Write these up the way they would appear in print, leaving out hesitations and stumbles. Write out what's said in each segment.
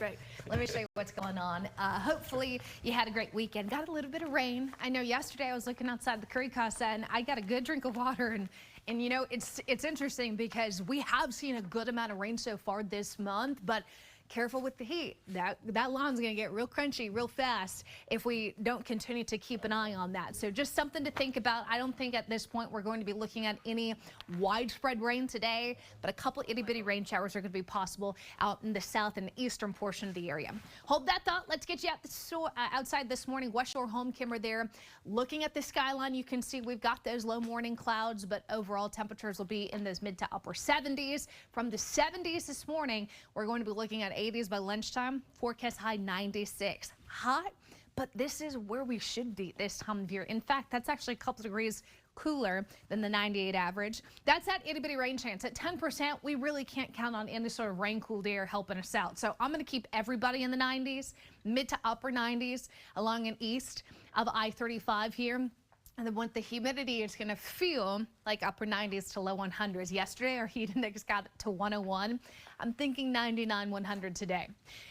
right. Let me show you what's going on. Hopefully you had a great weekend. Got a little bit of rain. I know yesterday I was looking outside the Currie casa and I got a good drink of water. And you know, it's interesting because we have seen a good amount of rain so far this month, but careful with the heat. That lawn's going to get real crunchy real fast if we don't continue to keep an eye on that. So just something to think about. I don't think at this point we're going to be looking at any widespread rain today, but a couple itty bitty rain showers are going to be possible out in the south and eastern portion of the area. Hold that thought. Let's get you outside this morning. West Shore home camera there. Looking at the skyline, you can see we've got those low morning clouds, but overall temperatures will be in those mid to upper 70s. From the 70s this morning, we're going to be looking at 80s by lunchtime. Forecast high 96. Hot, but this is where we should be this time of year. In fact, that's actually a couple degrees cooler than the 98 average. That's that itty bitty rain chance. At 10%, we really can't count on any sort of rain cooled air helping us out. So I'm going to keep everybody in the 90s, mid to upper 90s along and east of I-35 here. And then with the humidity, it's going to feel like upper 90s to low 100s. Yesterday, our heat index got to 101. I'm thinking 99, 100 today.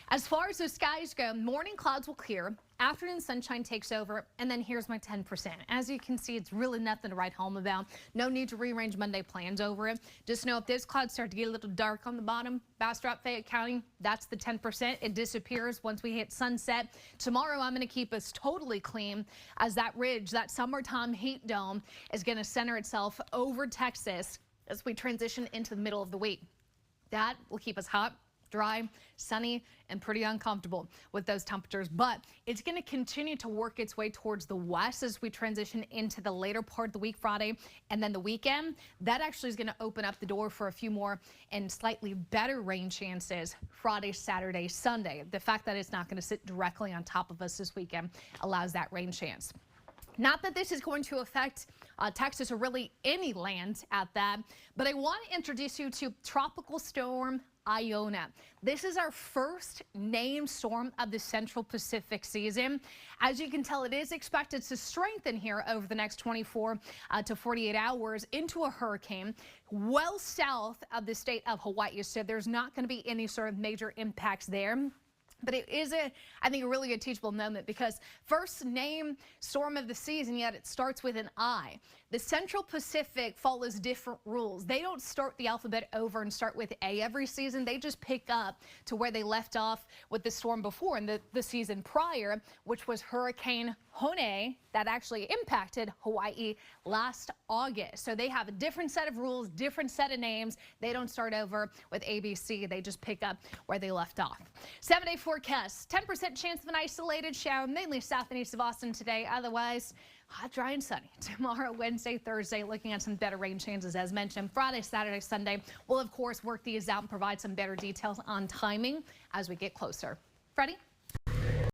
As far as the skies go, morning clouds will clear. Afternoon sunshine takes over. And then here's my 10%. As you can see, it's really nothing to write home about. No need to rearrange Monday plans over it. Just know if those clouds start to get a little dark on the bottom, Bastrop, Fayette County, that's the 10%. It disappears once we hit sunset. Tomorrow, I'm going to keep us totally clean as that ridge, that summertime heat dome is going to center itself over Texas as we transition into the middle of the week. That will keep us hot, dry, sunny, and pretty uncomfortable with those temperatures. But it's going to continue to work its way towards the west as we transition into the later part of the week, Friday, and then the weekend. That actually is going to open up the door for a few more and slightly better rain chances Friday, Saturday, Sunday. The fact that it's not going to sit directly on top of us this weekend allows that rain chance. Not that this is going to affect Texas or really any land at that, but I want to introduce you to Tropical Storm Iona. This is our first named storm of the Central Pacific season. As you can tell, it is expected to strengthen here over the next 24 to 48 hours into a hurricane well south of the state of Hawaii. So there's not going to be any sort of major impacts there. But it is, I think, a really good teachable moment because first name storm of the season, yet it starts with an I. The Central Pacific follows different rules. They don't start the alphabet over and start with A every season. They just pick up to where they left off with the storm before in the season prior, which was Hurricane Hone that actually impacted Hawaii last August. So they have a different set of rules, different set of names. They don't start over with ABC. They just pick up where they left off. 7-day forecast, 10% chance of an isolated shower, mainly south and east of Austin today. Otherwise, hot, dry, and sunny. Tomorrow, Wednesday, Thursday, looking at some better rain chances as mentioned. Friday, Saturday, Sunday, we'll of course work these out and provide some better details on timing as we get closer. Freddie?